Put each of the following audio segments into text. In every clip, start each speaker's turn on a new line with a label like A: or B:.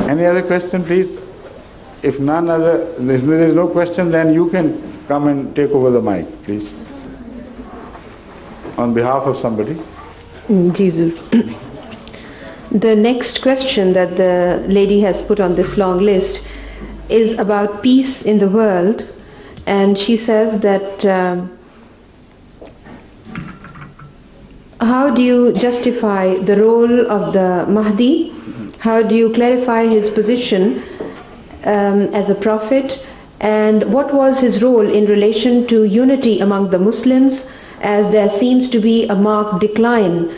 A: Any other question, please? If none other, if there is no question, then you can come and take over the mic, please. On behalf of somebody.
B: Jesus. The next question that the lady has put on this long list is about peace in the world, and she says that how do you justify the role of the Mahdi? How do you clarify his position as a prophet, and what was his role in relation to unity among the Muslims, as there seems to be a marked decline?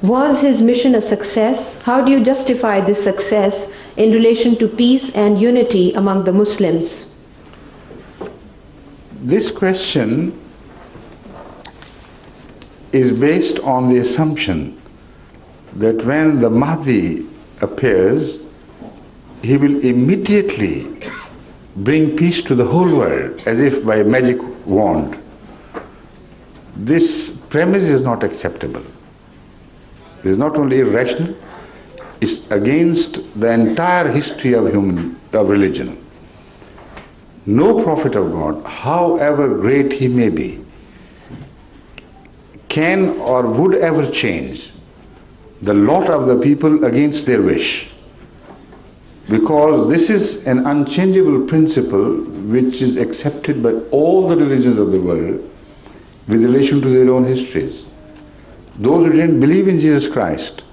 B: Was his mission a success? How do you justify this success in relation to peace and unity among the Muslims?
A: This question is based on the assumption that when the Mahdi appears, he will immediately bring peace to the whole world as if by a magic wand. This premise is not acceptable. It is not only irrational, it's against the entire history of religion. No prophet of God, however great he may be, can or would ever change the lot of the people against their wish, because this is an unchangeable principle which is accepted by all the religions of the world with relation to their own histories. Those who didn't believe in Jesus Christ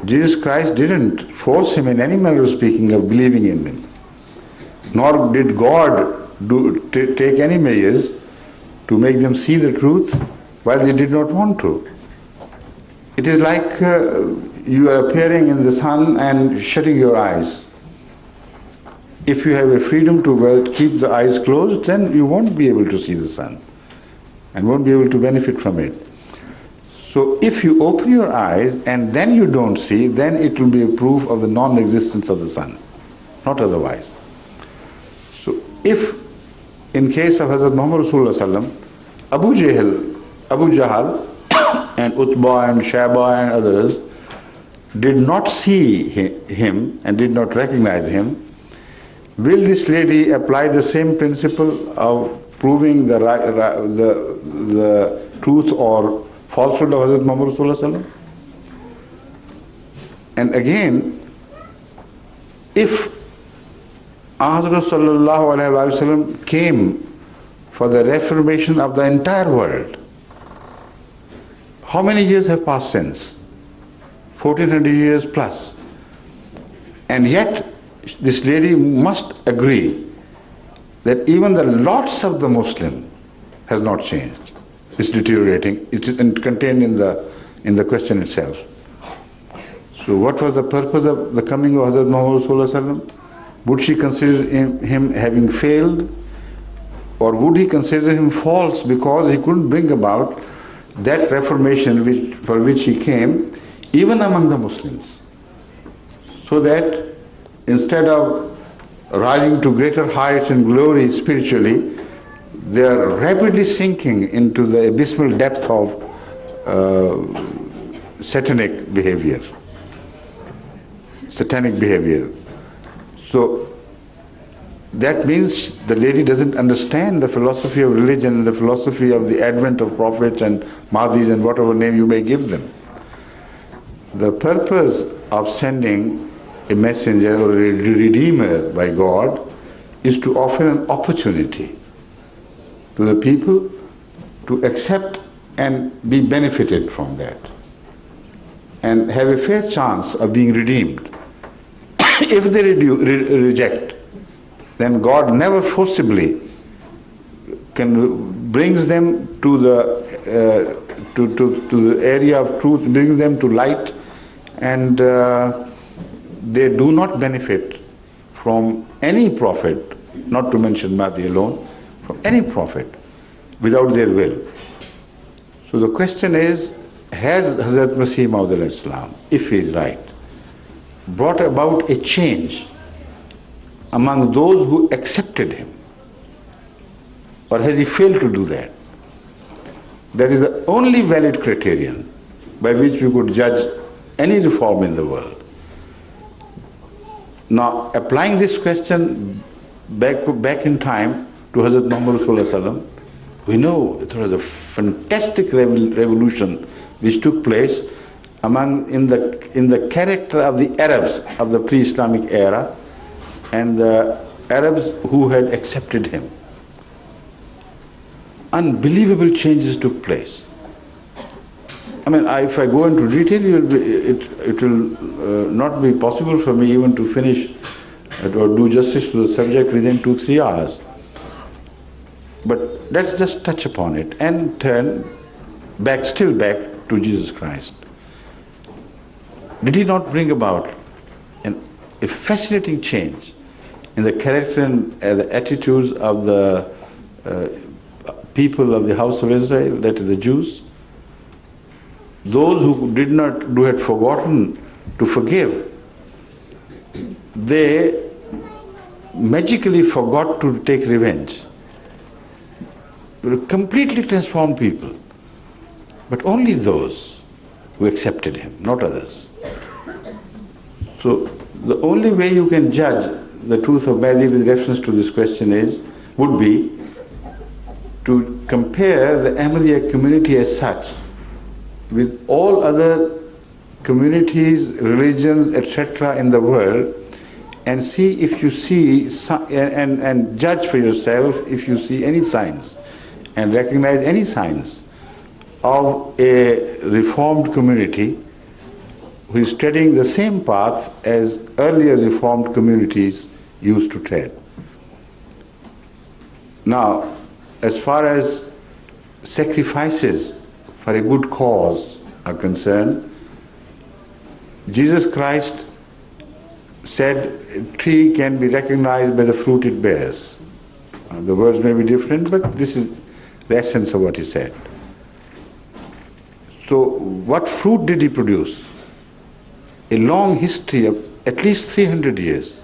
A: didn't force him in any manner of speaking of believing in them, nor did God take any measures to make them see the truth while they did not want to. It is like you are appearing in the sun and shutting your eyes. If you have a freedom to keep the eyes closed, then you won't be able to see the sun and won't be able to benefit from it. So if you open your eyes and then you don't see, then it will be a proof of the non-existence of the sun, not otherwise. So if in case of Hazrat Muhammad Rasulullah Abu Jahl and Utbah and Shaiba and others did not see him and did not recognize him, will this lady apply the same principle of proving the truth or falsehood of Hazrat Muhammad Rasulullah? And again, if Hazrat Sallallahu Alaihi Wasallam came for the reformation of the entire world, how many years have passed since? 1400 years plus. And yet, this lady must agree that even the lots of the Muslim has not changed. It's deteriorating. It is contained in the question itself. So what was the purpose of the coming of Hazrat Muhammad Rasulullah? Would she consider him having failed? Or would he consider him false because he couldn't bring about that reformation for which he came, even among the Muslims? So that instead of rising to greater heights and glory spiritually, they are rapidly sinking into the abysmal depth of satanic behavior. So that means the lady doesn't understand the philosophy of religion and the philosophy of the advent of prophets and Mahdis and whatever name you may give them. The purpose of sending a messenger or a redeemer by God is to offer an opportunity to the people to accept and be benefited from that and have a fair chance of being redeemed. If they reject, then God never forcibly brings them to the area of truth, brings them to light, and they do not benefit from any prophet, not to mention Mahdi alone, from any prophet without their will. So the question is, has Hazrat Masih Maud, if he is right, brought about a change among those who accepted him, or has he failed to do that? That is the only valid criterion by which we could judge any reform in the world. Now, applying this question back in time to Hazrat Muhammad Sallallahu, we know it was a fantastic revolution which took place in the character of the Arabs of the pre-Islamic era and the Arabs who had accepted him. Unbelievable changes took place. I mean, if I go into detail, it will not be possible for me even to finish or do justice to the subject within 2-3 hours. But let's just touch upon it and turn still back to Jesus Christ. Did he not bring about a fascinating change in the character and the attitudes of the people of the house of Israel, that is the Jews? Those who had forgotten to forgive, they magically forgot to take revenge. They were completely transformed people. But only those who accepted him, not others. So the only way you can judge the truth of Mahdi with reference to this question would be to compare the Ahmadiyya community as such with all other communities, religions, etc. in the world, and see if you see, and judge for yourself if you see any signs and recognize any signs of a reformed community who is treading the same path as earlier reformed communities used to tread. Now, as far as sacrifices for a good cause are concerned, Jesus Christ said a tree can be recognized by the fruit it bears. The words may be different, but this is the essence of what he said. So what fruit did he produce? A long history of at least 300 years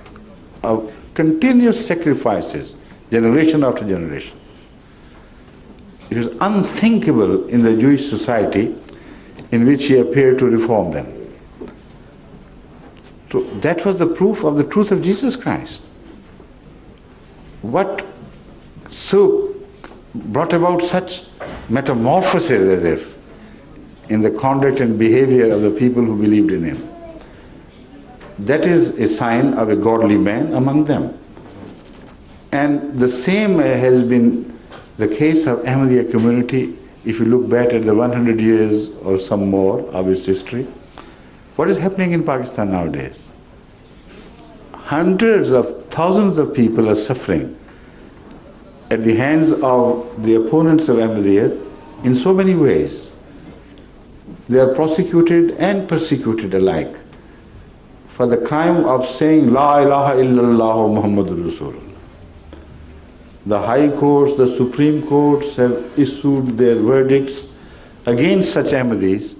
A: of continuous sacrifices, generation after generation. It was unthinkable in the Jewish society in which he appeared to reform them. So that was the proof of the truth of Jesus Christ. What so brought about such metamorphosis as if in the conduct and behavior of the people who believed in him? That is a sign of a godly man among them. And the same has been the case of Ahmadiyya community. If you look back at the 100 years or some more of its history, what is happening in Pakistan nowadays? Hundreds of thousands of people are suffering at the hands of the opponents of Ahmadiyya in so many ways. They are prosecuted and persecuted alike for the crime of saying La ilaha illallah Muhammadur Rasulullah. The high courts, the Supreme Courts have issued their verdicts against such Ahmadis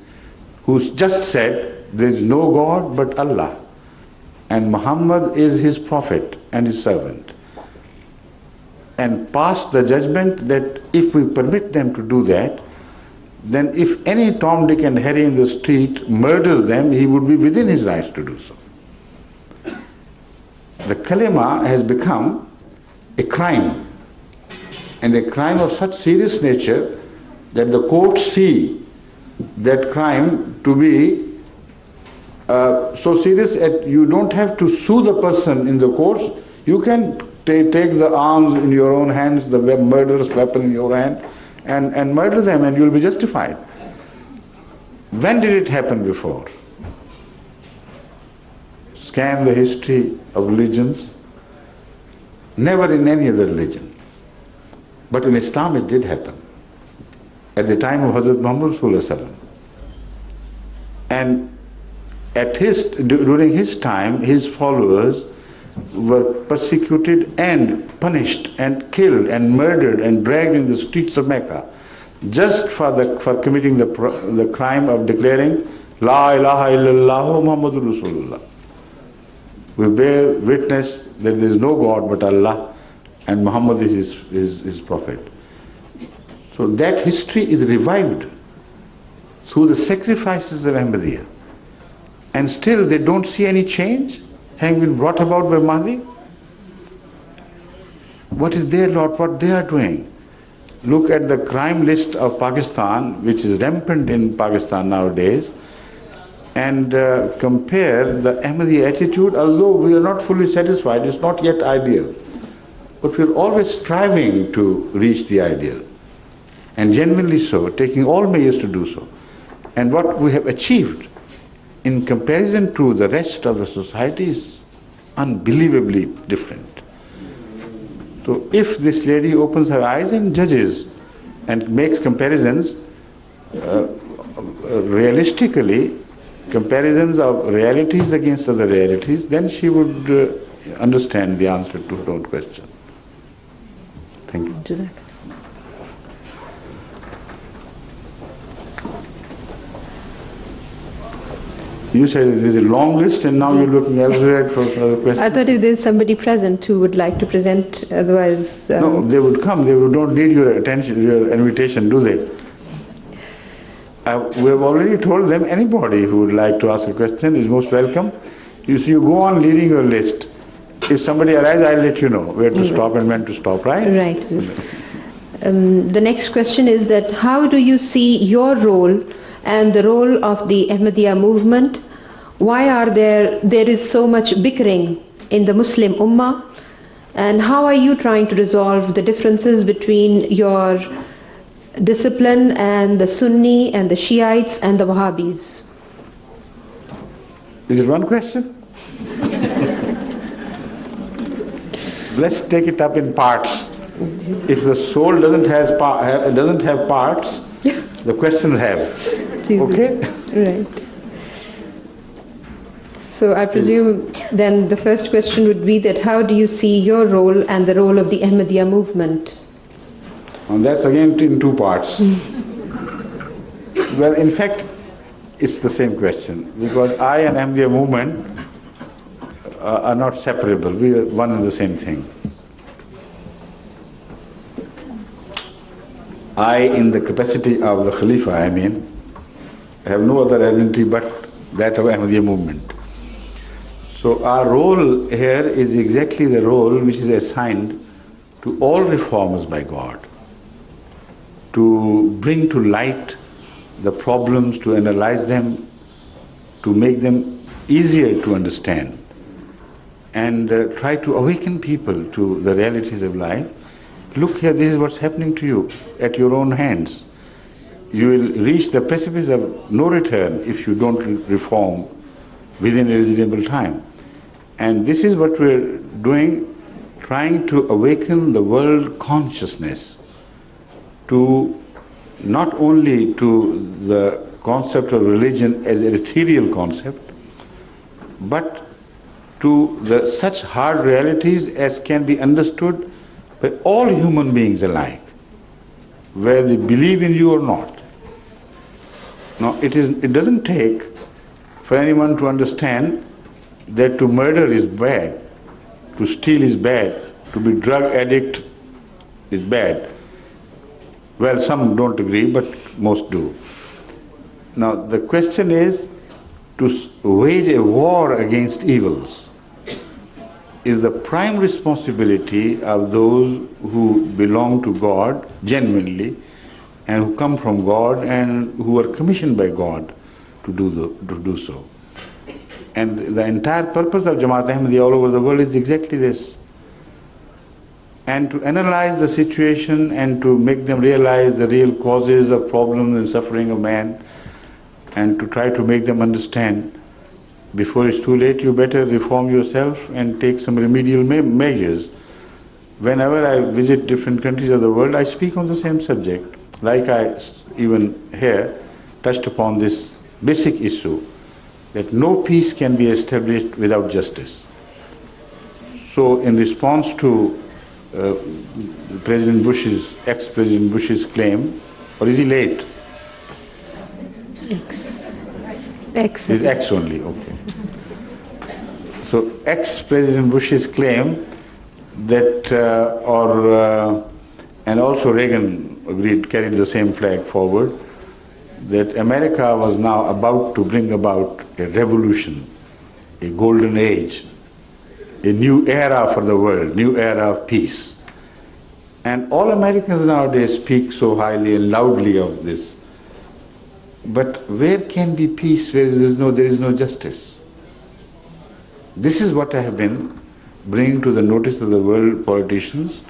A: who just said there is no God but Allah and Muhammad is his prophet and his servant, and passed the judgment that if we permit them to do that, then if any Tom, Dick and Harry in the street murders them, he would be within his rights to do so. The kalima has become a crime, and a crime of such serious nature that the courts see that crime to be so serious that you don't have to sue the person in the courts. You can take the arms in your own hands, the murderous weapon in your hand, and murder them, and you'll be justified. When did it happen before? Scan the history of religions. Never in any other religion. But in Islam it did happen. At the time of Hazrat Muhammad Sallallahu. And during his time, his followers were persecuted and punished and killed and murdered and dragged in the streets of Mecca just for committing the crime of declaring La ilaha illallah Muhammadur Rasulullah. We bear witness that there is no God but Allah and Muhammad is his prophet. So that history is revived through the sacrifices of Ahmadiyya. And still they don't see any change having been brought about by Mahdi? What is their lot, what they are doing? Look at the crime list of Pakistan, which is rampant in Pakistan nowadays, and compare the Ahmadi attitude. Although we are not fully satisfied, it's not yet ideal, but we are always striving to reach the ideal, and genuinely so, taking all measures to do so. And what we have achieved in comparison to the rest of the society is unbelievably different. So if this lady opens her eyes and judges and makes comparisons, realistically, comparisons of realities against other realities, then she would understand the answer to her own question. Thank you. You said there's a long list and now you're looking elsewhere for other questions.
B: I thought if there's somebody present who would like to present, otherwise...
A: No, they would come. They don't need your attention, your invitation, do they? We have already told them anybody who would like to ask a question is most welcome. You see, you go on leading your list. If somebody arrives, I'll let you know where to stop and when to stop, right?
B: Right. The next question is that how do you see your role and the role of the Ahmadiyya movement? Why are there is so much bickering in the Muslim Ummah? And how are you trying to resolve the differences between your discipline and the Sunni and the Shiites and the Wahabis?
A: Is it one question? Let's take it up in parts. If the soul doesn't have parts, the questions have. Okay?
B: Right. So I presume then the first question would be that how do you see your role and the role of the Ahmadiyya movement?
A: And that's again in two parts. Well, in fact, it's the same question, because I and Ahmadiyya movement are not separable. We are one and the same thing. I, in the capacity of the Khalifa, have no other identity but that of Ahmadiyya movement. So our role here is exactly the role which is assigned to all reformers by God, to bring to light the problems, to analyze them, to make them easier to understand, and try to awaken people to the realities of life. Look here, this is what's happening to you at your own hands. You will reach the precipice of no return if you don't reform within a reasonable time. And this is what we're doing, trying to awaken the world consciousness to not only to the concept of religion as an ethereal concept, but to the such hard realities as can be understood by all human beings alike, whether they believe in you or not. Now, it doesn't take for anyone to understand that to murder is bad, to steal is bad, to be drug addict is bad. Well, some don't agree, but most do. Now, the question is to wage a war against evils is the prime responsibility of those who belong to God genuinely and who come from God and who are commissioned by God to do so. And the entire purpose of Jamaat Ahmadiyya all over the world is exactly this. And to analyze the situation and to make them realize the real causes of problems and suffering of man, and to try to make them understand before it's too late, you better reform yourself and take some remedial measures. Whenever I visit different countries of the world, I speak on the same subject. Like I even here touched upon this basic issue, that no peace can be established without justice. So in response to ex-President Bush's claim, or is he late?
B: Ex.
A: He's ex only, okay. So ex-President Bush's claim that, and also Reagan carried the same flag forward, that America was now about to bring about a revolution, a golden age a new era for the world, new era of peace. And all Americans nowadays speak so highly and loudly of this. But where can be peace where there is no justice? This is what I have been bringing to the notice of the world politicians,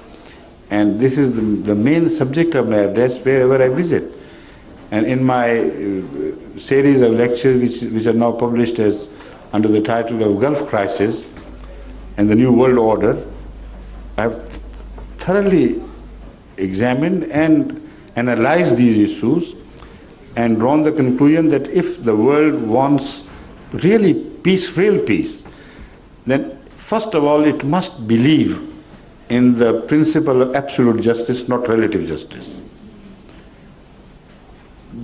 A: and this is the main subject of my address wherever I visit. And in my series of lectures, which are now published as under the title of Gulf Crisis and the New World Order, I have thoroughly examined and analyzed these issues and drawn the conclusion that if the world wants really peace, real peace, then first of all it must believe in the principle of absolute justice, not relative justice.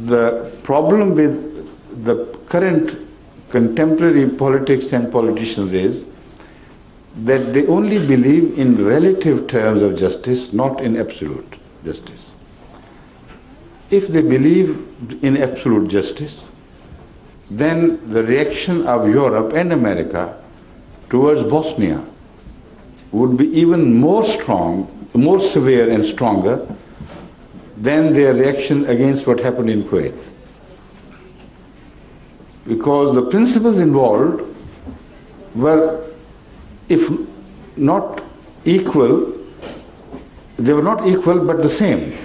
A: The problem with the current contemporary politics and politicians is that they only believe in relative terms of justice, not in absolute justice. If they believe in absolute justice, then the reaction of Europe and America towards Bosnia would be even more strong, more severe and stronger than their reaction against what happened in Kuwait. Because the principles involved were, if not equal, they were not equal but the same.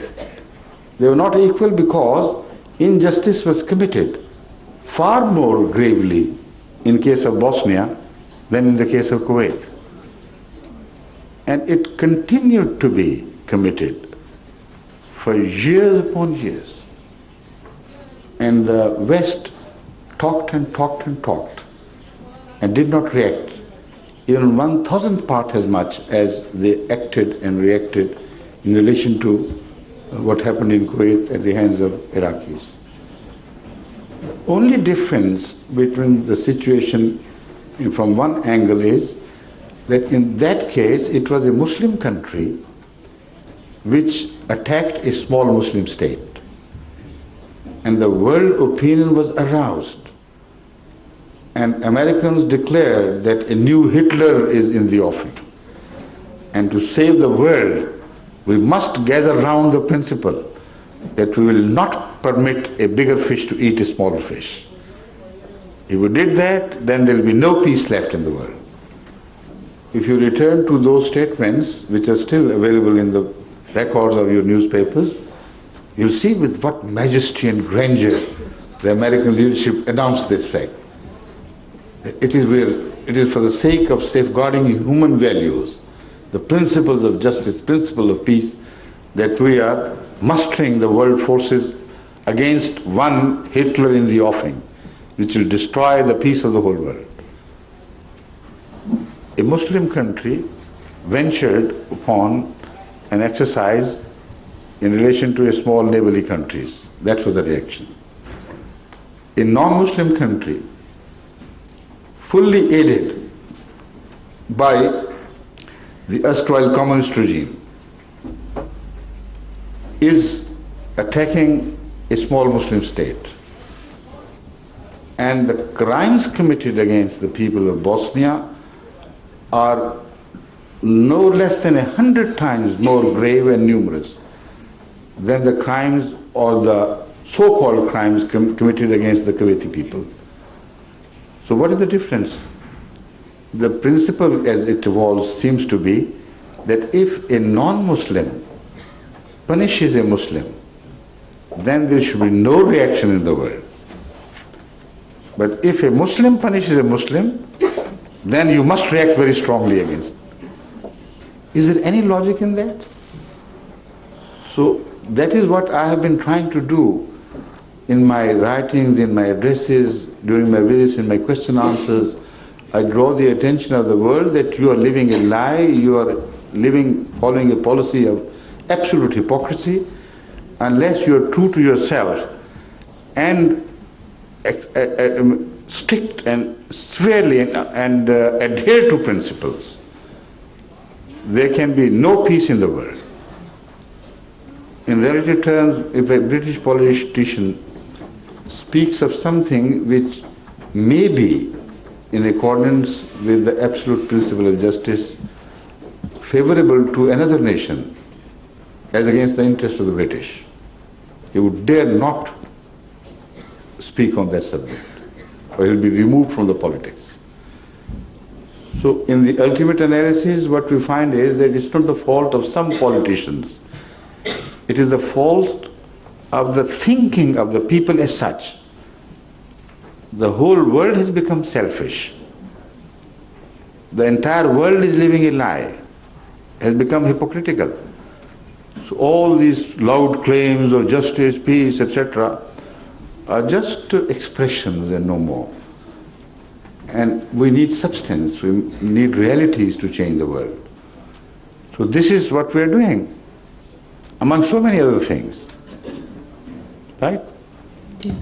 A: They were not equal because injustice was committed far more gravely in case of Bosnia than in the case of Kuwait. And it continued to be committed for years upon years. And the West talked and talked and talked and did not react even 1,000th part as much as they acted and reacted in relation to what happened in Kuwait at the hands of Iraqis. The only difference between the situation from one angle is that in that case it was a Muslim country which attacked a small Muslim state. And the world opinion was aroused. And Americans declared that a new Hitler is in the offing. And to save the world, we must gather round the principle that we will not permit a bigger fish to eat a smaller fish. If we did that, then there will be no peace left in the world. If you return to those statements, which are still available in the records of your newspapers, you'll see with what majesty and grandeur the American leadership announced this fact. It is for the sake of safeguarding human values, the principles of justice, principle of peace, that we are mustering the world forces against one Hitler in the offing, which will destroy the peace of the whole world. A Muslim country ventured upon an exercise in relation to a small neighborly countries. That was the reaction. A non-Muslim country, fully aided by the erstwhile communist regime, is attacking a small Muslim state. And the crimes committed against the people of Bosnia are no less than 100 times more grave and numerous than the crimes or the so-called crimes committed against the Kuwaiti people. So what is the difference? The principle as it evolves seems to be that if a non-Muslim punishes a Muslim, then there should be no reaction in the world. But if a Muslim punishes a Muslim, then you must react very strongly against it. Is there any logic in that? So that is what I have been trying to do in my writings, in my addresses, during my visits, in my question answers. I draw the attention of the world that you are living a lie, you are following a policy of absolute hypocrisy, unless you are true to yourself and strict and severely and adhere to principles. There can be no peace in the world. In relative terms, if a British politician speaks of something which may be in accordance with the absolute principle of justice favorable to another nation as against the interest of the British. He would dare not speak on that subject, or he'll be removed from the politics. So in the ultimate analysis, what we find is that it's not the fault of some politicians. It is the fault of the thinking of the people as such. The whole world has become selfish. The entire world is living a lie, has become hypocritical. So all these loud claims of justice, peace, etc. are just expressions and no more. And we need substance, we need realities to change the world. So this is what we are doing, among so many other things. Right?
B: Yeah.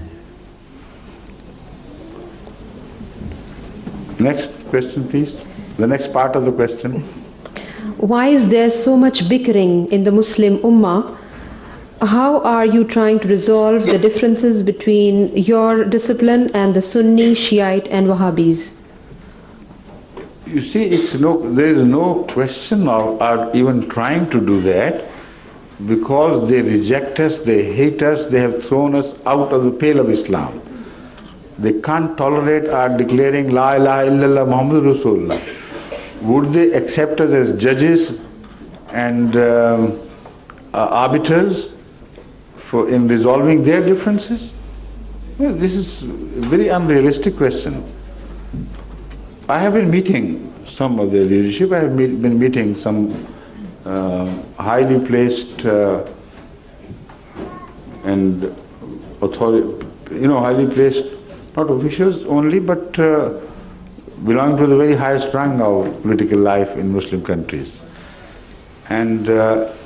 A: Next question, please. The next part of the question.
B: Why is there so much bickering in the Muslim Ummah? How are you trying to resolve the differences between your discipline and the Sunni, Shiite and Wahabis?
A: You see, there is no question of our even trying to do that, because they reject us, they hate us, they have thrown us out of the pale of Islam. They can't tolerate our declaring La ilaha illallah Muhammadur Rasulullah. Would they accept us as judges and arbiters in resolving their differences? Well, this is a very unrealistic question. I have been meeting some of their leadership. I have been meeting some highly placed and highly placed, not officials only, but belonging to the very highest rung of political life in Muslim countries. And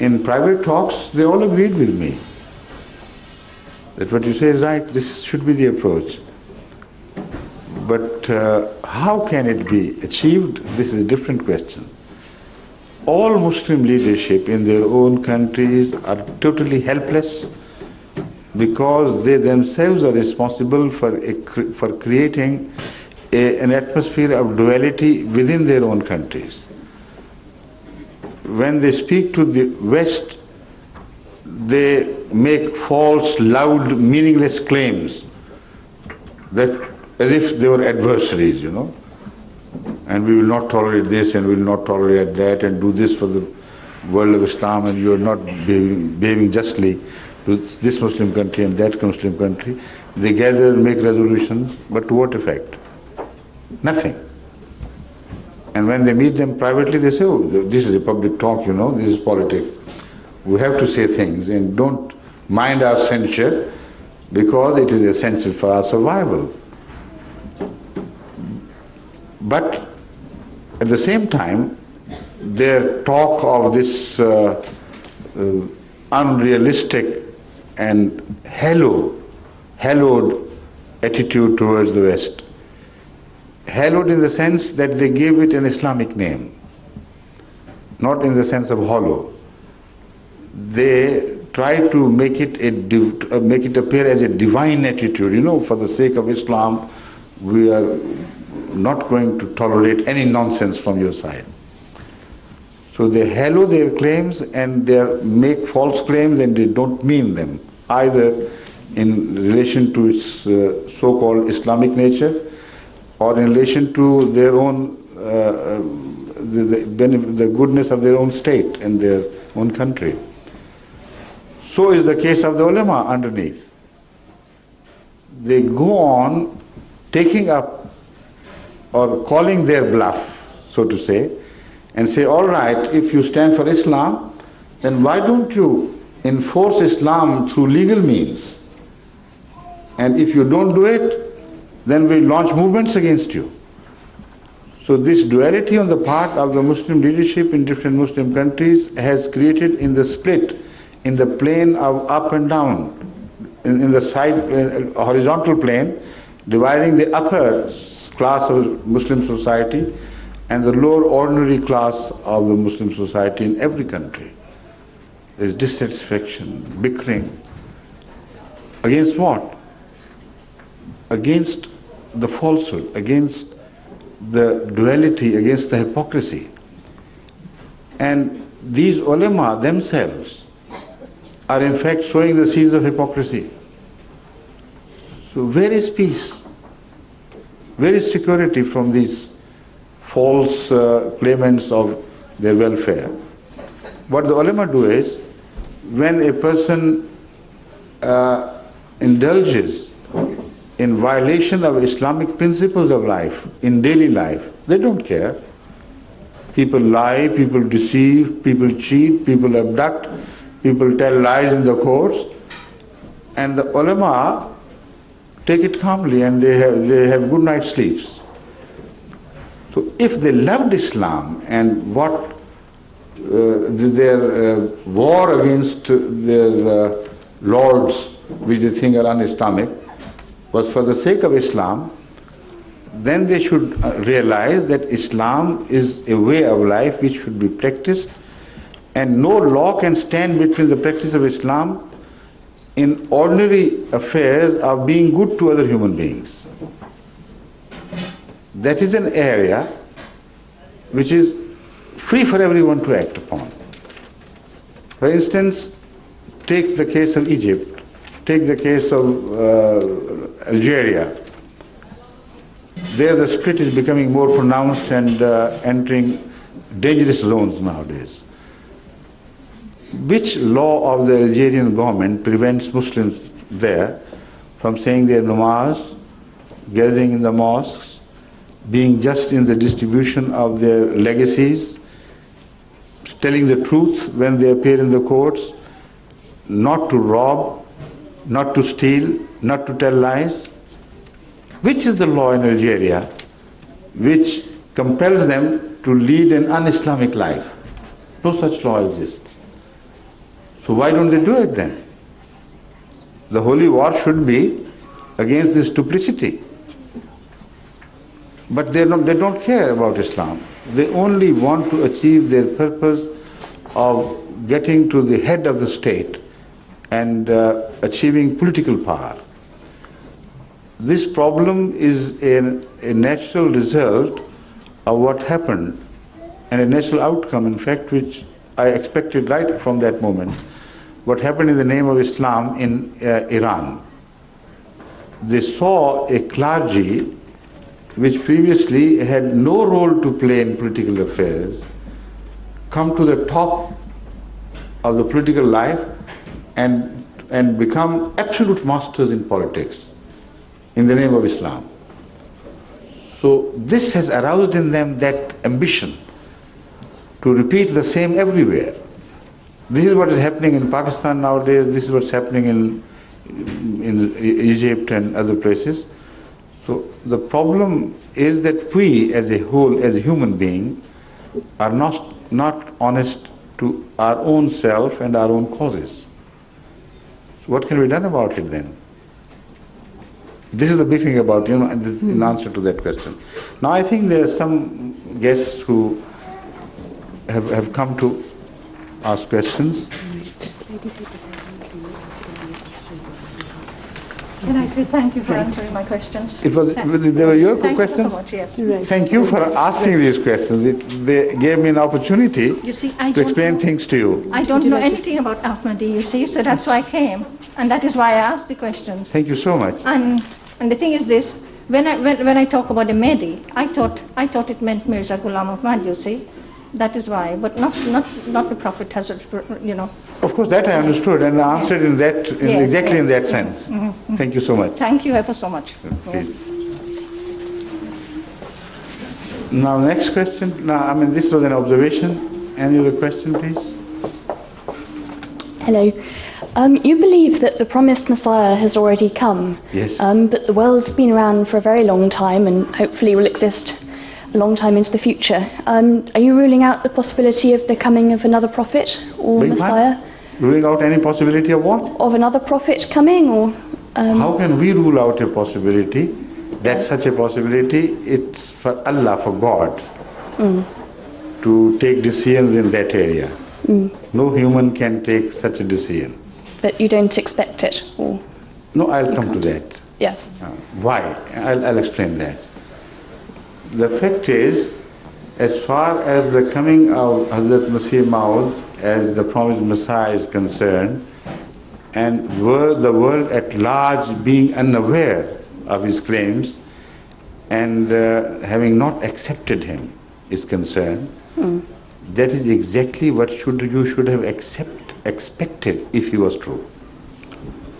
A: in private talks, they all agreed with me that what you say is right, this should be the approach. But how can it be achieved? This is a different question. All Muslim leadership in their own countries are totally helpless because they themselves are responsible for creating an atmosphere of duality within their own countries. When they speak to the West, they make false, loud, meaningless claims that as if they were adversaries, and we will not tolerate this and we will not tolerate that and do this for the world of Islam, and you are not behaving justly to this Muslim country and that Muslim country. They gather and make resolutions, but to what effect? Nothing. And when they meet them privately, they say, oh, this is a public talk, this is politics. We have to say things and don't mind our censure because it is essential for our survival. But at the same time, their talk of this unrealistic and hallowed attitude towards the West, hallowed in the sense that they gave it an Islamic name, not in the sense of hollow. They try to make it appear as a divine attitude. For the sake of Islam, we are not going to tolerate any nonsense from your side. So they hallow their claims and they make false claims and they don't mean them, either in relation to its so-called Islamic nature or in relation to their own the goodness of their own state and their own country. So is the case of the ulama underneath. They go on taking up or calling their bluff, so to say, and say, all right, if you stand for Islam, then why don't you enforce Islam through legal means? And if you don't do it, then we launch movements against you. So this duality on the part of the Muslim leadership in different Muslim countries has created in the split, in the plane of up and down, in the side horizontal plane, dividing the upper class of Muslim society and the lower ordinary class of the Muslim society in every country. There is dissatisfaction, bickering. Against what? Against the falsehood, against the duality, against the hypocrisy. And these ulama themselves are in fact sowing the seeds of hypocrisy. So where is peace? Where is security from these false claimants of their welfare? What the ulama do is, when a person indulges in violation of Islamic principles of life, in daily life, they don't care. People lie, people deceive, people cheat, people abduct, people tell lies in the courts, and the ulama take it calmly and they have good night sleeps. So if they loved Islam and what their war against their lords, which they think are un-Islamic, was for the sake of Islam, then they should realize that Islam is a way of life which should be practiced, and no law can stand between the practice of Islam in ordinary affairs of being good to other human beings. That is an area which is free for everyone to act upon. For instance, take the case of Egypt, take the case of Algeria. There the split is becoming more pronounced and entering dangerous zones nowadays. Which law of the Algerian government prevents Muslims there from saying their namaz, gathering in the mosques, being just in the distribution of their legacies, telling the truth when they appear in the courts, not to rob, not to steal, not to tell lies? Which is the law in Algeria which compels them to lead an un-Islamic life? No such law exists. So why don't they do it then? The holy war should be against this duplicity. But they don't care about Islam. They only want to achieve their purpose of getting to the head of the state and achieving political power. This problem is a natural result of what happened, and a natural outcome, in fact, which I expected right from that moment. What happened in the name of Islam in Iran. They saw a clergy which previously had no role to play in political affairs come to the top of the political life and become absolute masters in politics in the name of Islam. So this has aroused in them that ambition to repeat the same everywhere. This is what is happening in Pakistan nowadays, this is what's happening in Egypt and other places. So the problem is that we as a whole, as a human being, are not honest to our own self and our own causes. So what can be done about it then? This is the big thing about, in answer to that question. Now I think there are some guests who have come to ask questions.
C: Can I say thank you for answering my questions?
A: They were your questions?
C: Thank you so much, yes.
B: Right.
A: Thank you for asking these questions. They gave me an opportunity to explain things to you.
C: I don't know anything about Ahmadi, you see, so that's why I came. And that is why I asked the questions.
A: Thank you so much.
C: And the thing is this, when I talk about the Mahdi, I thought it meant Mirza Ghulam Ahmad, you see. That is why, but not the Prophet has,
A: Of course, that I understood and answered in that, exactly in that sense.
C: Mm-hmm.
A: Thank you so much.
C: Thank you ever so much.
A: Please. Now, next question. Now, this was an observation. Any other question, please?
D: Hello. You believe that the promised Messiah has already come.
A: Yes.
D: But the world's been around for a very long time and hopefully will exist a long time into the future. Are you ruling out the possibility of the coming of another prophet or Messiah?
A: Ruling out any possibility of what?
D: Of another prophet coming, or?
A: How can we rule out a possibility? That's such a possibility. It's for Allah, for God, to take decisions in that area. No human can take such a decision.
D: But you don't expect it, or?
A: No, I'll come to that.
D: Yes.
A: Why? I'll explain that. The fact is, as far as the coming of Hazrat Masih Maud as the promised Messiah is concerned, and the world at large being unaware of his claims and having not accepted him is concerned, that is exactly what you should have expected if he was true.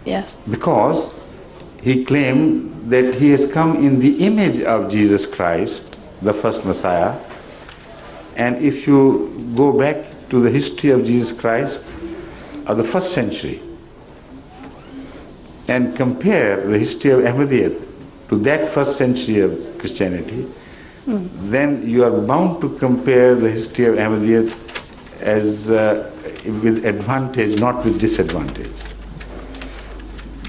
D: Yes.
A: Because he claimed that he has come in the image of Jesus Christ, the first Messiah. And if you go back to the history of Jesus Christ of the first century and compare the history of Ahmadiyya to that first century of Christianity, then you are bound to compare the history of Ahmadiyya as with advantage, not with disadvantage.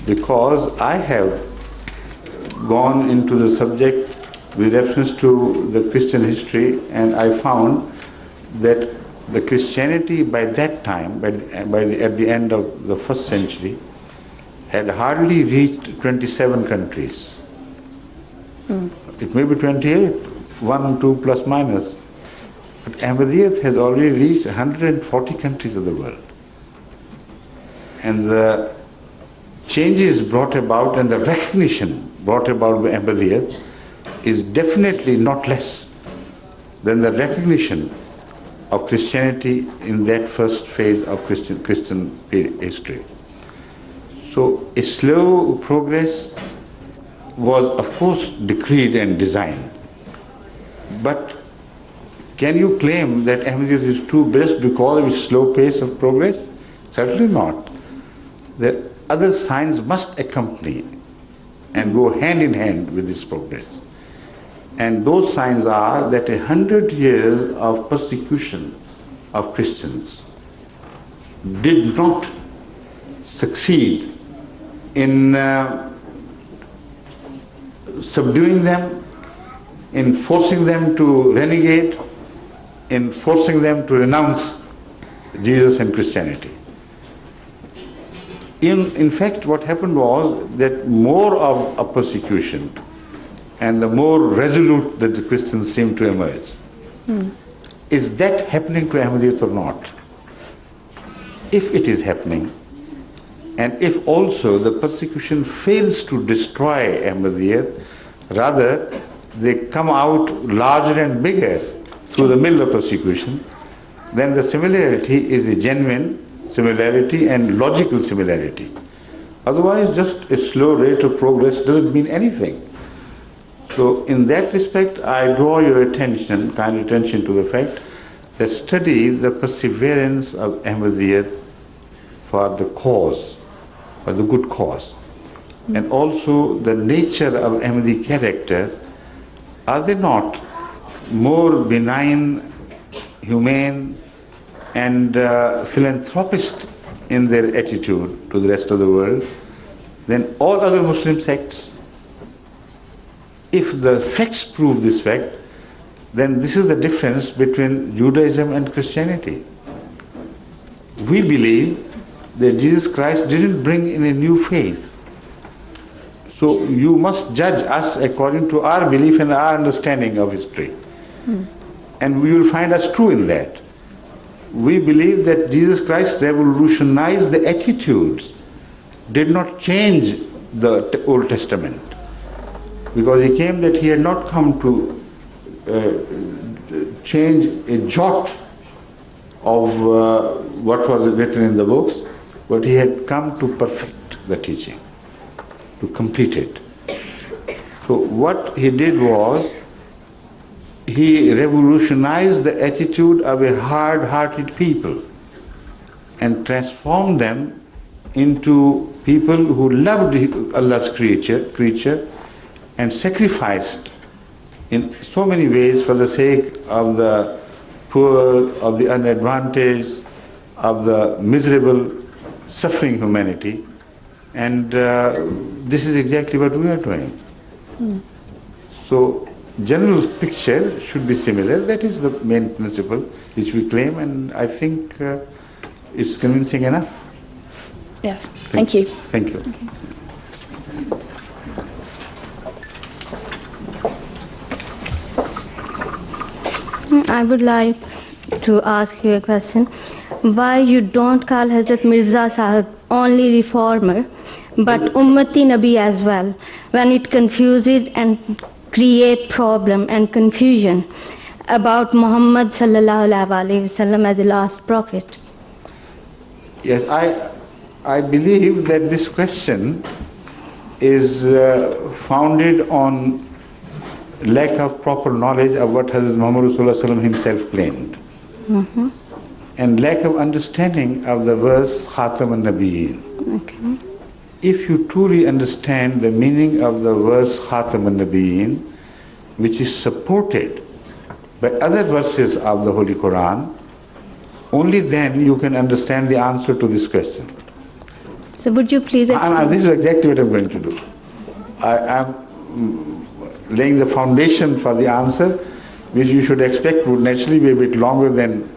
A: Because I have gone into the subject with reference to the Christian history, and I found that the Christianity by that time, at the end of the first century, had hardly reached 27 countries. It may be 28, 1, 2 plus minus. But Ahmadiyya has already reached 140 countries of the world. And the changes brought about and the recognition brought about by Ahmadiyya is definitely not less than the recognition of Christianity in that first phase of Christian history. So a slow progress was of course decreed and designed. But can you claim that Ahmadiyya is too blessed because of its slow pace of progress? Certainly not. The other signs must accompany and go hand in hand with this progress. And those signs are that 100 years of persecution of Christians did not succeed in subduing them, in forcing them to renegade, in forcing them to renounce Jesus and Christianity. In fact, what happened was that more of a persecution and the more resolute that the Christians seem to emerge. Is that happening to Ahmadiyya or not? If it is happening, and if also the persecution fails to destroy Ahmadiyya, rather they come out larger and bigger through the middle of persecution, then the similarity is a genuine similarity and logical similarity. Otherwise, just a slow rate of progress doesn't mean anything. So in that respect, I draw your attention, kind attention to the fact that study the perseverance of Ahmadiyya for the cause, for the good cause. And also the nature of Ahmadi character. Are they not more benign, humane, and philanthropist in their attitude to the rest of the world than all other Muslim sects? If the facts prove this fact, then this is the difference between Judaism and Christianity. We believe that Jesus Christ didn't bring in a new faith. So you must judge us according to our belief and our understanding of history. And we will find us true in that. We believe that Jesus Christ revolutionized the attitudes, did not change the Old Testament. Because he came that he had not come to change a jot of what was written in the books, but he had come to perfect the teaching, to complete it. So what he did was, he revolutionized the attitude of a hard-hearted people and transformed them into people who loved Allah's creature and sacrificed in so many ways for the sake of the poor, of the unadvantaged, of the miserable, suffering humanity. And this is exactly what we are doing. So general picture should be similar. That is the main principle which we claim, and I think it's convincing enough.
D: Yes, thank you.
A: Thank you.
D: Okay.
E: I would like to ask you a question. Why you don't call Hazrat Mirza Sahib only reformer, but Ummati Nabi as well, when it confuses and create problem and confusion about Muhammad sallallahu alaihi wasallam as the last prophet?
A: Yes, I believe that this question is founded on lack of proper knowledge of what Hazrat Muhammad Rasulullah himself claimed, and lack of understanding of the verse Khatam al-Nabiyyin.
E: Okay.
A: If you truly understand the meaning of the verse Khatam al-Nabiyyin, which is supported by other verses of the Holy Quran, only then you can understand the answer to this question.
E: So would you please explain?
A: This is exactly what I'm going to do. I am laying the foundation for the answer, which you should expect would naturally be a bit longer than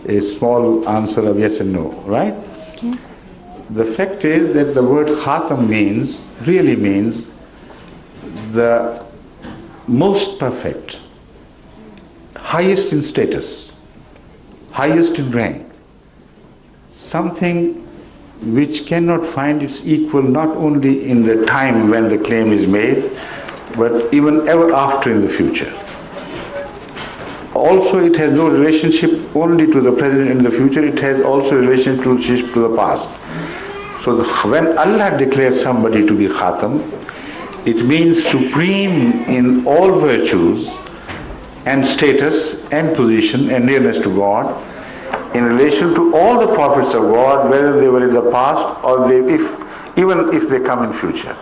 A: a small answer of yes and no, right?
E: Okay.
A: The fact is that the word Khatam really means the most perfect, highest in status, highest in rank, something which cannot find its equal not only in the time when the claim is made, but even ever after in the future. Also, it has no relationship only to the present and the future, it has also relationship to the past. So when Allah declares somebody to be Khatam, it means supreme in all virtues and status and position and nearness to God in relation to all the prophets of God, whether they were in the past or even if they come in future.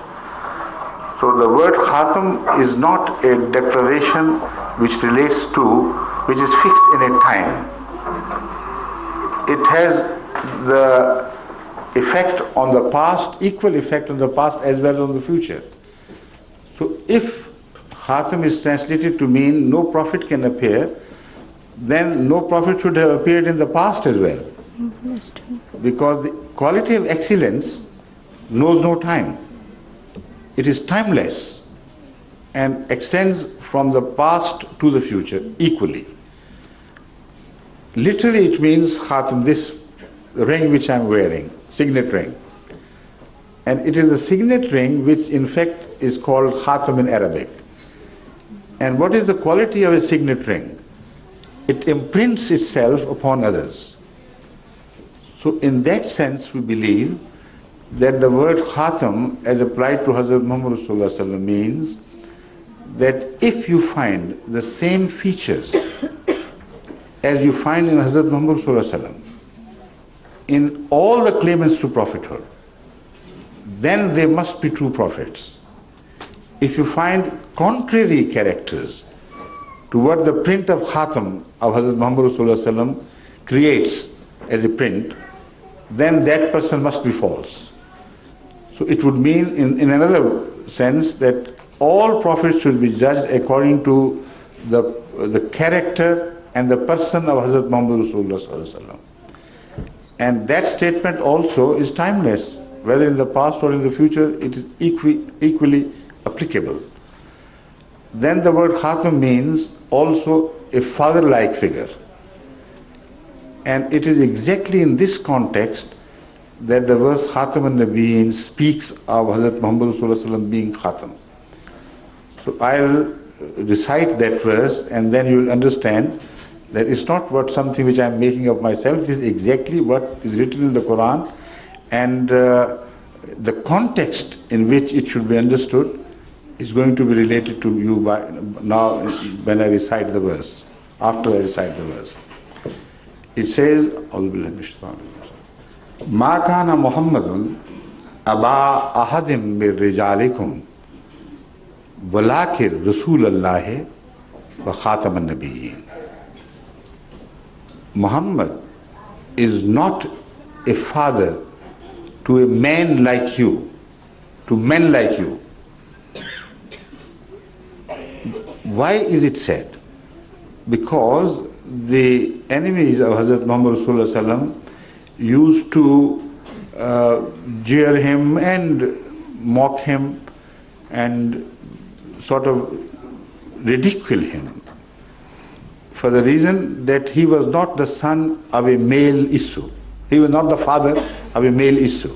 A: So the word Khatam is not a declaration which is fixed in a time. It has the effect on the past, equal effect on the past as well as on the future. So if Khatam is translated to mean no prophet can appear, then no prophet should have appeared in the past as well.
E: That's true.
A: Because the quality of excellence knows no time. It is timeless and extends from the past to the future equally. Literally it means Khatam, this ring which I am wearing, signet ring. And it is a signet ring which in fact is called Khatam in Arabic. And what is the quality of a signet ring? It imprints itself upon others. So in that sense we believe that the word Khatam as applied to Hazrat Muhammad Rasulullah means that if you find the same features as you find in Hazrat Muhammad Rasulullah in all the claimants to prophethood, then they must be true prophets. If you find contrary characters to what the print of Khatam of Hazrat Muhammad Rasulullah creates as a print, then that person must be false. So it would mean in another sense that all prophets should be judged according to the character and the person of Hazrat Muhammad Rasulullah. And that statement also is timeless. Whether in the past or in the future, it is equally applicable. Then the word Khatam means also a father-like figure. And it is exactly in this context that the verse Khatam al-Nabiyyin speaks of Hazrat Muhammad Rasulullah being Khatam. So I'll recite that verse and then you will understand that it's not something which I'm making up myself. This is exactly what is written in the Quran, and the context in which it should be understood is going to be related to you now when I recite the verse, after I recite the verse. It says, Ma kana Muhammadun aba ahadim min rijalikum walakir Rasulallahi wa Khatam al-Nabiyyin. Muhammad is not a father to a man like you, to men like you. Why is it said? Because the enemies of Hazrat Muhammad Rasulullah used to jeer him and mock him and sort of ridicule him for the reason that he was not the son of a male issue. He was not the father of a male issue.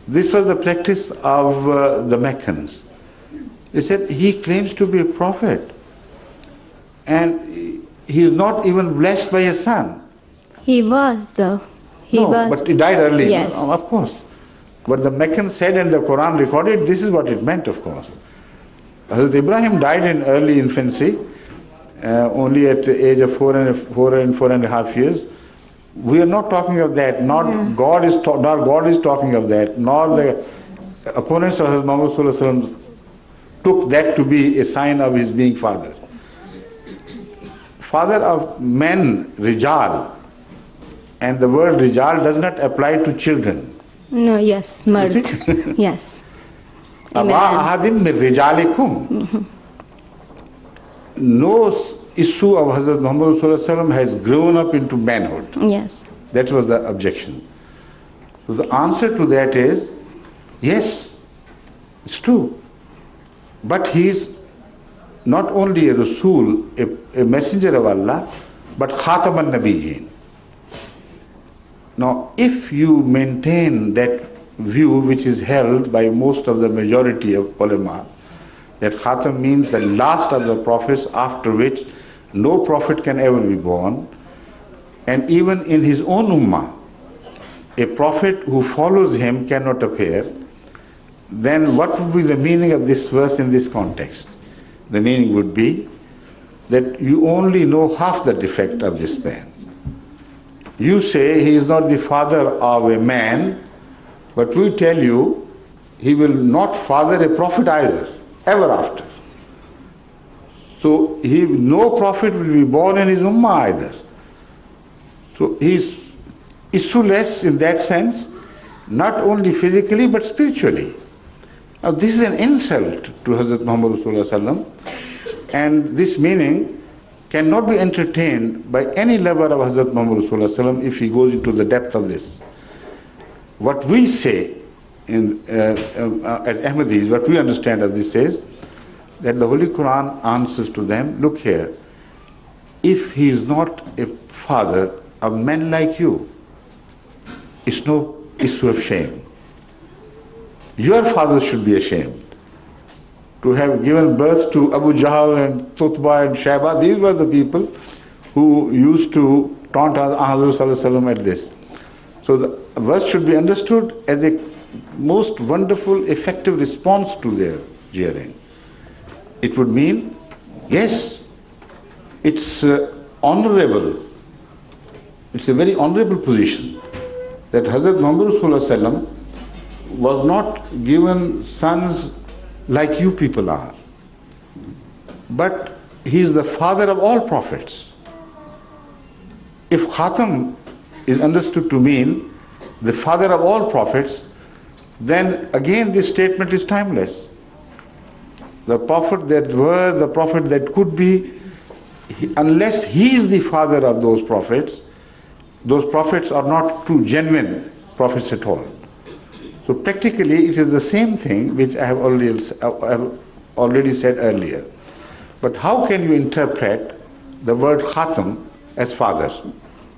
A: This was the practice of the Meccans. They said, he claims to be a prophet and he is not even blessed by a son.
E: He was though.
A: But he died early.
E: Yes.
A: Of course. But the Meccans said and the Quran recorded, this is what it meant, of course. Hazrat Ibrahim died in early infancy, only at the age of 4 and 4.5 years. We are not talking of that. Not God is talking of that. Nor the opponents of Hazrat Muhammad Sallallahu Alaihi Wasallam took that to be a sign of his being father. Father of men, Rijal, and the word Rijal does not apply to children.
E: No, yes, Mard. Yes.
A: Aba ahadim min rijalikum. No issue of Hazrat Muhammad Sallallahu Alaihi Wasallam has grown up into manhood.
E: Yes.
A: That was the objection. So the answer to that is, yes, it's true. But he is not only a Rasul, a messenger of Allah, but Khataman Nabiyyin. Now, if you maintain that view, which is held by most of the majority of ulama, that Khatam means the last of the prophets, after which no prophet can ever be born, and even in his own ummah, a prophet who follows him cannot appear, then what would be the meaning of this verse in this context? The meaning would be that you only know half the defect of this man. You say he is not the father of a man, but we tell you he will not father a prophet either, ever after. So no prophet will be born in his ummah either. So he is issueless in that sense, not only physically but spiritually. Now this is an insult to Hazrat Muhammad Sallallahu Alaihi Wasallam, and this meaning cannot be entertained by any lover of Hazrat Muhammad Sallallahu Alaihi Wasallam if he goes into the depth of this. What we say as Ahmadis, what we understand of this is that the Holy Quran answers to them, look here, if he is not a father of men like you, it's no issue of shame. Your father should be ashamed. To have given birth to Abu Jahl and Tutba and Shaiba, these were the people who used to taunt Hazrat Sallallahu Alaihi Wasallam at this. So the verse should be understood as a most wonderful, effective response to their jeering. It would mean, yes, it's honorable. It's a very honorable position that Hazrat Muhammad Sallallahu Alaihi Wasallam was not given sons like you people are, but he is the father of all prophets. If Khatam is understood to mean the father of all prophets, then again this statement is timeless. The prophet that were, the prophet that could be, unless he is the father of those prophets are not true, genuine prophets at all. So practically it is the same thing which I have already said earlier. But how can you interpret the word Khatam as father?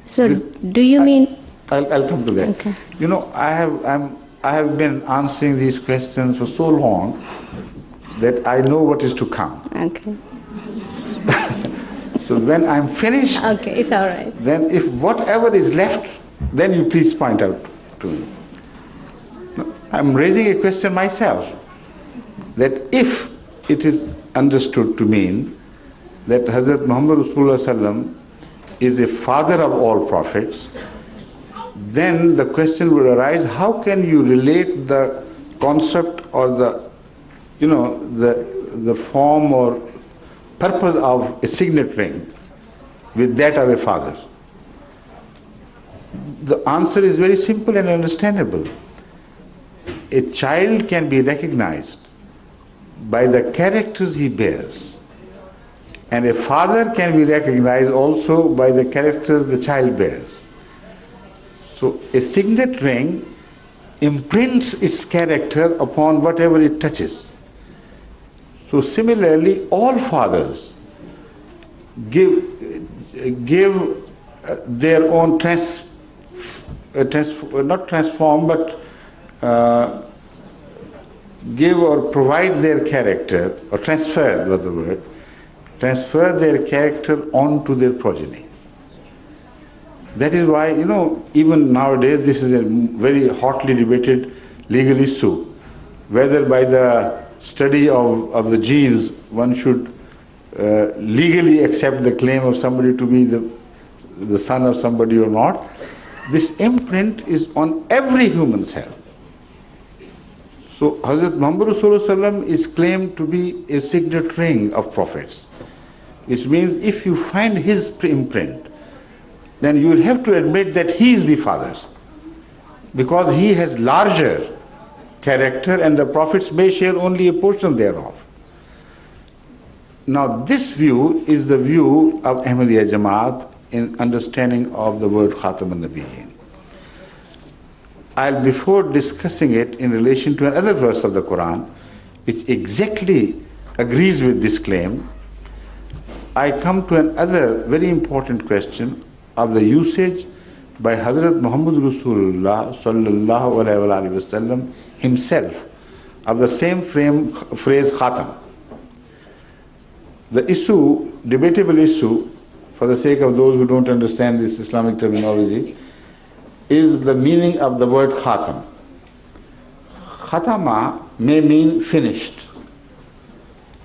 E: So do you mean...
A: I'll come to that.
E: Okay.
A: You know, I have been answering these questions for so long that I know what is to come.
E: Okay.
A: So when I'm finished,
E: Okay, it's all right.
A: then if whatever is left, then you please point out to me. I'm raising a question myself, that if it is understood to mean that Hazrat Muhammad Rasulullah Sallam is a father of all prophets, then the question would arise, how can you relate the concept or the form or purpose of a signet ring with that of a father? The answer is very simple and understandable. A child can be recognized by the characters he bears, and a father can be recognized also by the characters the child bears. So a signet ring imprints its character upon whatever it touches. So similarly, all fathers give their own not transform, but give or provide their character, or transfer was the word, transfer their character onto their progeny. That is why, even nowadays this is a very hotly debated legal issue, whether by the study of the genes one should legally accept the claim of somebody to be the son of somebody or not. This imprint is on every human cell. So Hazrat Muhammad Rasulullah is claimed to be a signet ring of prophets, which means if you find his imprint, then you will have to admit that he is the father, because he has larger character and the prophets may share only a portion thereof. Now this view is the view of Ahmadiyya Jamaat in understanding of the word Khatam al-Nabiyyin. Before discussing it in relation to another verse of the Quran, which exactly agrees with this claim, I come to another very important question of the usage by Hazrat Muhammad Rasulullah sallallahu alaihi wasallam himself of the same phrase Khatam. The issue, debatable issue, for the sake of those who don't understand this Islamic terminology, is the meaning of the word Khatam. Khatama may mean finished,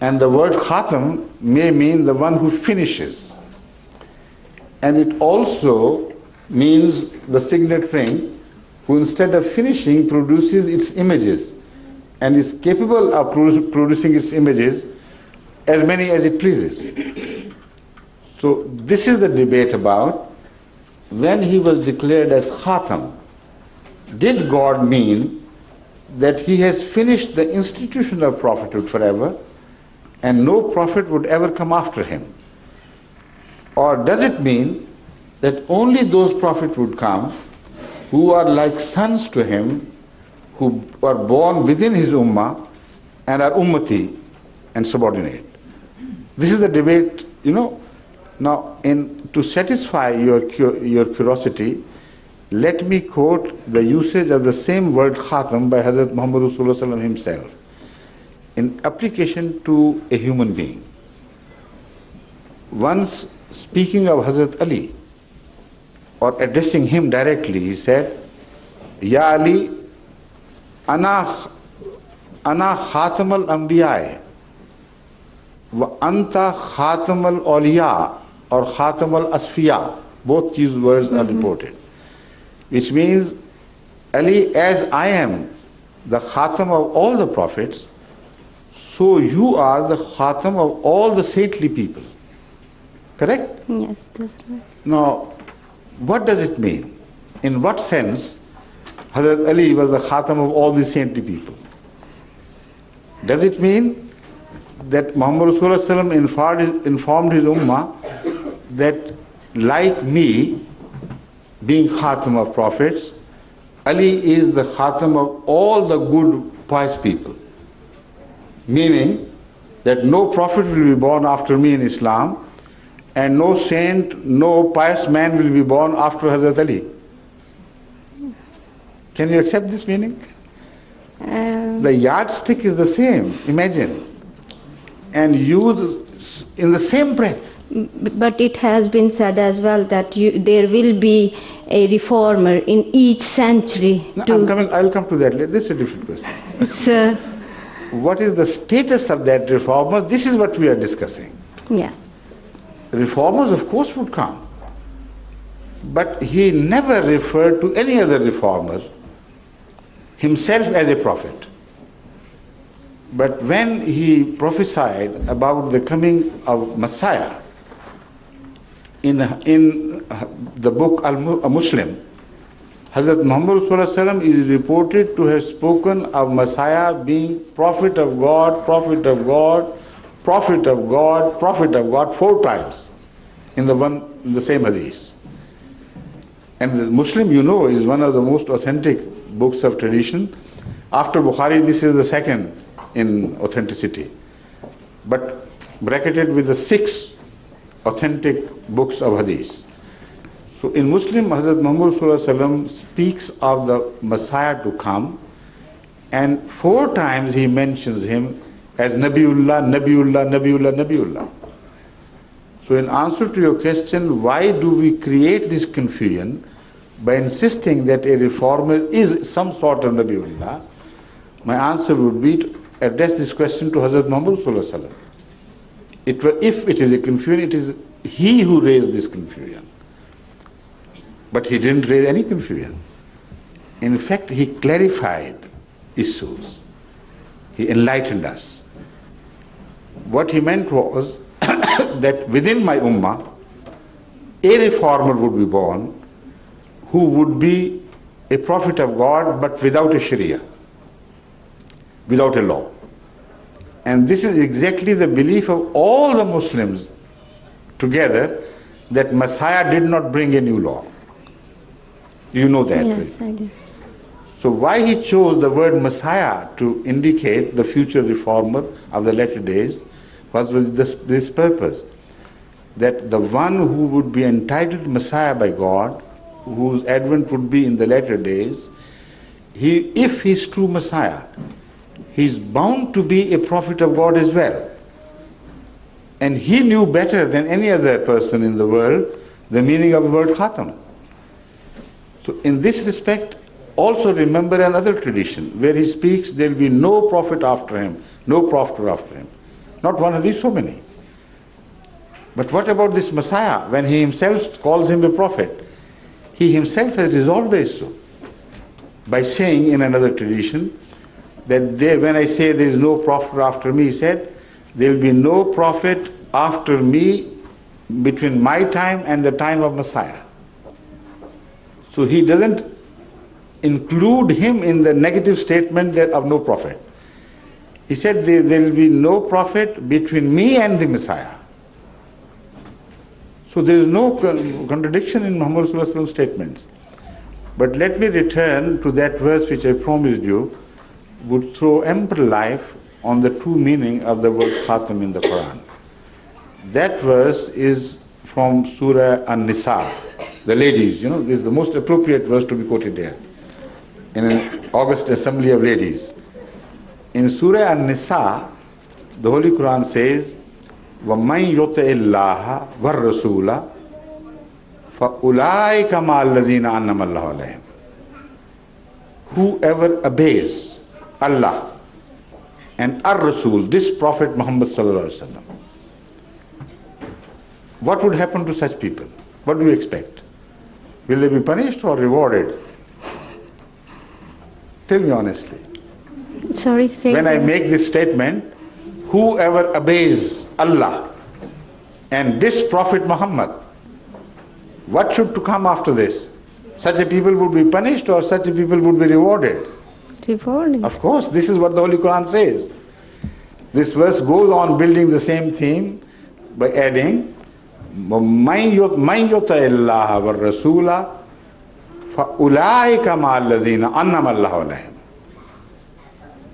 A: and the word Khatam may mean the one who finishes. And it also means the signet ring, who instead of finishing produces its images and is capable of producing its images as many as it pleases. So this is the debate about when he was declared as Khatam. Did God mean that he has finished the institution of prophethood forever and no prophet would ever come after him? Or does it mean that only those prophets would come who are like sons to him, who are born within his ummah and are ummati and subordinate? This is the debate, Now, to satisfy your curiosity, let me quote the usage of the same word Khatam by Hazrat Muhammad Rasulullah himself in application to a human being. Once speaking of Hazrat Ali, or addressing him directly, he said, Ya Ali, ana khatam al-anbiya wa anta khatam al-awliya, or khatam al-asfiya. Both these words are reported, which means, Ali, as I am the khatam of all the prophets, so you are the khatam of all the saintly people. Correct?
E: Yes, that's right.
A: Now, what does it mean? In what sense Hazrat Ali was the khatam of all the saintly people? Does it mean that Muhammad Rasulullah informed his ummah that, like me being khatam of prophets, Ali is the khatam of all the good pious people? Meaning that no prophet will be born after me in Islam, and no saint, no pious man will be born after Hazrat Ali. Can you accept this meaning? The yardstick is the same, imagine. And you, in the same breath.
E: But it has been said as well that there will be a reformer in each century.
A: No, I'll come to that later. This is a different question.
E: Sir.
A: What is the status of that reformer? This is what we are discussing.
E: Yeah.
A: Reformers, of course, would come. But he never referred to any other reformer himself as a prophet. But when he prophesied about the coming of Messiah in the book Al-Muslim, Hazrat Muhammad Rasulullah is reported to have spoken of Messiah being prophet of God, prophet of God, prophet of God, prophet of God 4 times in the same hadith. And the Muslim, is one of the most authentic books of tradition. After Bukhari, this is the second in authenticity, but bracketed with the 6 authentic books of hadith. So in Muslim, Hazrat Muhammad Sallallahu Alaihi Wasallam speaks of the Messiah to come, and 4 times he mentions him as Nabiullah, Nabiullah, Nabiullah, Nabiullah. So in answer to your question, why do we create this confusion by insisting that a reformer is some sort of Nabiullah? My answer would be to address this question to Hazrat Muhammad Sallallahu Alaihi Wasallam. If it is a confusion, it is he who raised this confusion. But he didn't raise any confusion. In fact, he clarified issues. He enlightened us. What he meant was that within my ummah, a reformer would be born who would be a prophet of God but without a Sharia, without a law. And this is exactly the belief of all the Muslims together, that Messiah did not bring a new law. You know that,
E: Yes,
A: right?
E: I do.
A: So why he chose the word Messiah to indicate the future reformer of the latter days was with this purpose, that the one who would be entitled Messiah by God, whose advent would be in the latter days, if he's true Messiah, he's bound to be a prophet of God as well. And he knew better than any other person in the world the meaning of the word Khatam. So in this respect, also remember another tradition where he speaks there will be no prophet after him, no prophet after him. Not one of these, so many. But what about this Messiah? When he himself calls him a prophet, he himself has resolved the issue by saying in another tradition that when I say there is no prophet after me, he said, there will be no prophet after me between my time and the time of Messiah. So he doesn't include him in the negative statement of no prophet. He said there will be no prophet between me and the Messiah. So there is no contradiction in Muhammad Sallallahu Alaihi Wasallam's statements. But let me return to that verse which I promised you would throw ample light on the true meaning of the word Khatam in the Quran. That verse is from Surah An-Nisa. The ladies, this is the most appropriate verse to be quoted here in an August Assembly of Ladies. In Surah An-Nisa, the Holy Quran says, وَمَنْ يُطِعِ اللَّهَ وَالرَّسُولَ فَأُولَٰئِكَ مَعَ الَّذِينَ أَنْعَمَ اللَّهُ عَلَيْهِمْ. Whoever obeys Allah and Ar-Rasul, this Prophet Muhammad Sallallahu Alaihi Wasallam, what would happen to such people? What do you expect? Will they be punished or rewarded? Tell me honestly.
E: Sorry, say
A: When I make this statement, whoever obeys Allah and this Prophet Muhammad, what should to come after this? Such a people would be punished or such a people would be rewarded?
E: rewarding.
A: Of course, this is what the Holy Quran says. This verse goes on building the same theme by adding, مَنْ يُطَعِ اللَّهَ وَالرَّسُولَ فَأُولَٰئِكَ مَعَ الَّذِينَ أَنْعَمَ اللَّهُ عَلَيْهِمْ.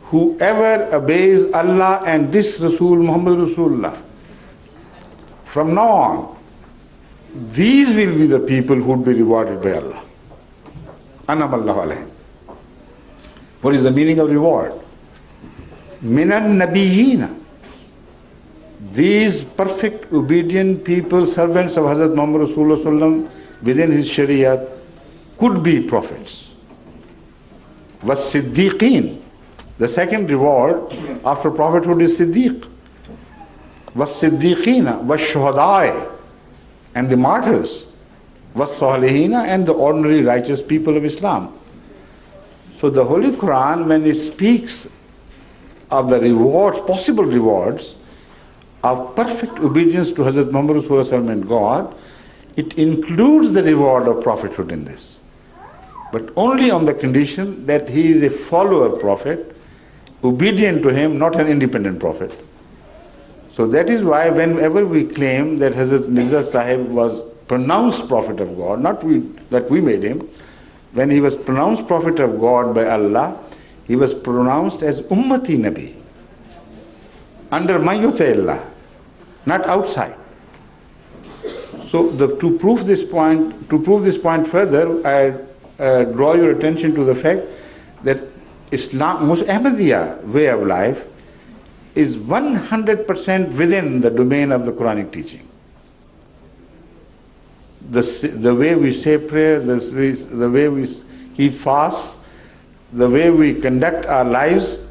A: Whoever obeys Allah and this Rasul, Muhammad Rasulullah, from now on, these will be the people who would be rewarded by Allah. أَنْعَمَ اللَّهُ عَلَيْهِمْ. What is the meaning of reward? Minan Nabiyina. These perfect, obedient people, servants of Hazrat Muhammad Rasulullah within his Sharia could be prophets. Was Siddiqeen. The second reward after prophethood is Siddiq. Was Siddiqeena, was Shuhadai, and the martyrs. Was Salihina, and the ordinary righteous people of Islam. So the Holy Quran, when it speaks of the rewards, possible rewards of perfect obedience to Hazrat Muhammad Rasulullah and God, it includes the reward of prophethood in this. But only on the condition that he is a follower prophet, obedient to him, not an independent prophet. So that is why whenever we claim that Hazrat Mirza sahib was pronounced prophet of God, not that we made him, when he was pronounced prophet of God by Allah, he was pronounced as Ummati Nabi, under Mayyuta Allah, not outside. So to prove this point further, I draw your attention to the fact that Islam, Ahmadiyya way of life, is 100% within the domain of the Quranic teaching. The way we say prayer, the way we keep fast, the way we conduct our lives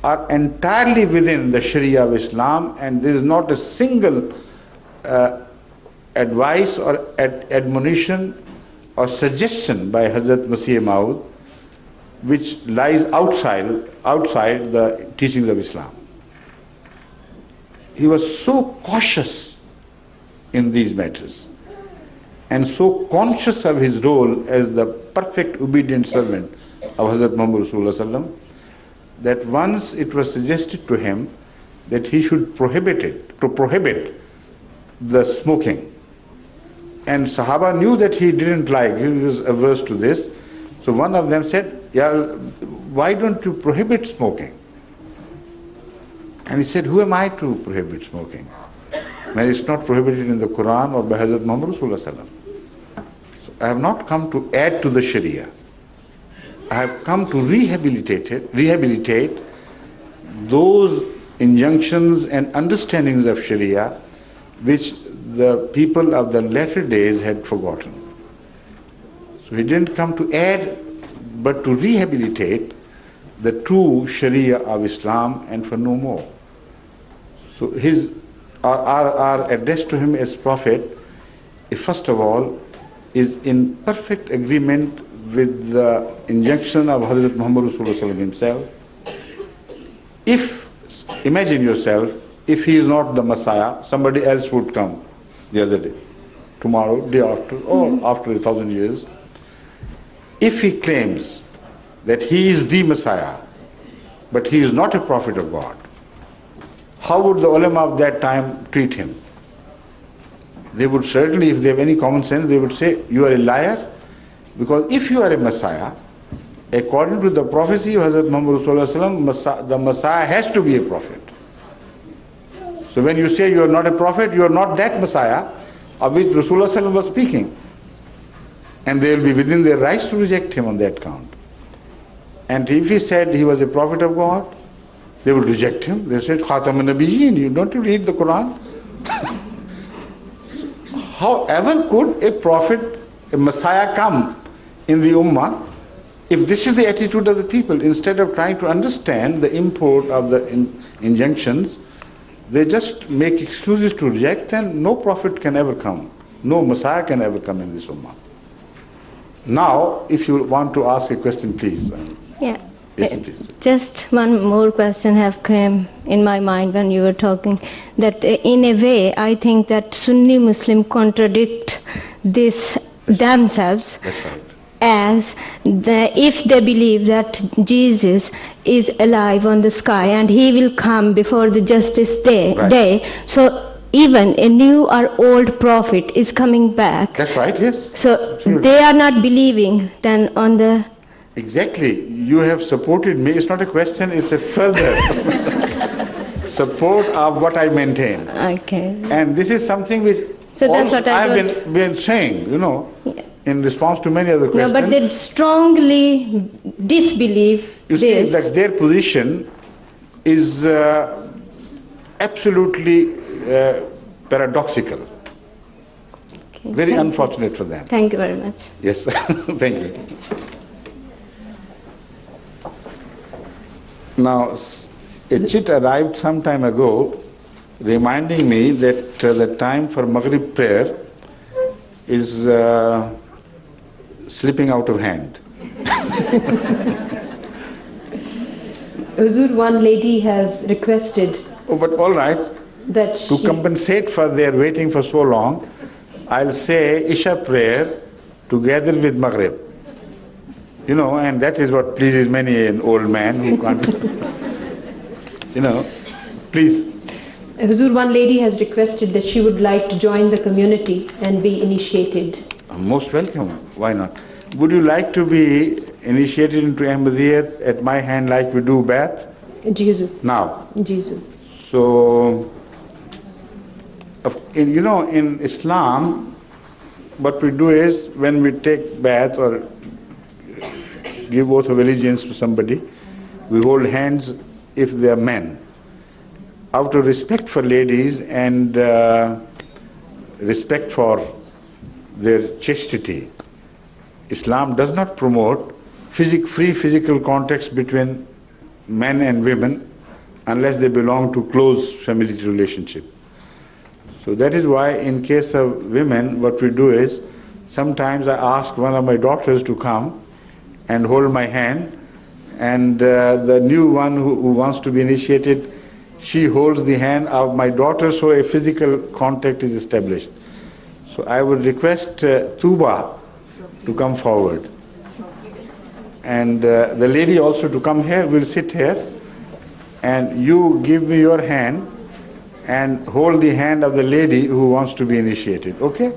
A: are entirely within the Sharia of Islam, and there is not a single advice or admonition or suggestion by Hazrat Masih Maud which lies outside the teachings of Islam. He was so cautious in these matters and so conscious of his role as the perfect obedient servant of Hazrat Muhammad Rasulullah Sallam, that once it was suggested to him that he should prohibit the smoking. And Sahaba knew that he didn't like, he was averse to this. So one of them said, "Yeah, why don't you prohibit smoking?" And he said, "Who am I to prohibit smoking? When it's not prohibited in the Quran or by Hazrat Muhammad Rasulullah Sallam. So I have not come to add to the Sharia. I have come to rehabilitate those injunctions and understandings of Sharia which the people of the latter days had forgotten." So he didn't come to add, but to rehabilitate the true Sharia of Islam and for no more. So our address to him as Prophet, first of all, is in perfect agreement with the injunction of Hazrat Muhammad Rasulullah himself. Imagine yourself, if he is not the Messiah, somebody else would come the other day, tomorrow, day after, or after 1,000 years. If he claims that he is the Messiah, but he is not a prophet of God, how would the ulama of that time treat him? They would certainly, if they have any common sense, they would say, "You are a liar," because if you are a Messiah, according to the prophecy of Hazrat Muhammad Rasulullah, the Messiah has to be a prophet. So when you say you are not a prophet, you are not that Messiah of which Rasulullah was speaking. And they will be within their rights to reject him on that count. And if he said he was a prophet of God, they would reject him. They said, "Khatam an-Nabiyyin, don't you read the Quran?" However could a prophet, a Messiah come in the Ummah if this is the attitude of the people? Instead of trying to understand the import of the injunctions, they just make excuses to reject, and no prophet can ever come. No Messiah can ever come in this Ummah. Now, if you want to ask a question, please.
E: Yeah.
A: Yes, please.
E: Just one more question have come in my mind when you were talking, that in a way I think that Sunni Muslim contradict this themselves.
A: That's right.
E: As if they believe that Jesus is alive on the sky and he will come before the justice day. So even a new or old prophet is coming back.
A: That's right, yes.
E: So
A: Absolutely.
E: They are not believing then on the...
A: Exactly. You have supported me. It's not a question, it's a further support of what I maintain.
E: Okay.
A: And this is something which
E: so that's what I
A: have been saying,
E: Yeah.
A: in response to many other questions.
E: No, but they strongly disbelieve
A: you
E: this.
A: see that their position is absolutely paradoxical.
E: Okay.
A: Very unfortunate for them.
E: Thank you very much.
A: Yes, thank you. Now, a chit arrived some time ago reminding me that the time for Maghrib prayer is slipping out of hand.
B: Huzur, one lady has requested.
A: Oh, but all right.
B: That
A: to compensate for their waiting for so long, I'll say Isha prayer together with Maghrib. And that is what pleases many an old man who can't, please.
B: Huzur, one lady has requested that she would like to join the community and be initiated.
A: Most welcome. Why not? Would you like to be initiated into Ahmadiyya at my hand like we do Bai'at?
B: Jesus.
A: Now.
B: Jesus.
A: So, In Islam, what we do is when we take bath or give oath of allegiance to somebody, we hold hands if they are men. Out of respect for ladies and respect for their chastity, Islam does not promote free physical contact between men and women unless they belong to close family relationship. So that is why in case of women, what we do is, sometimes I ask one of my daughters to come and hold my hand, and the new one who wants to be initiated, she holds the hand of my daughter, so a physical contact is established. So I would request Tuba to come forward. And the lady also to come here, will sit here, and you give me your hand and hold the hand of the lady who wants to be initiated, okay?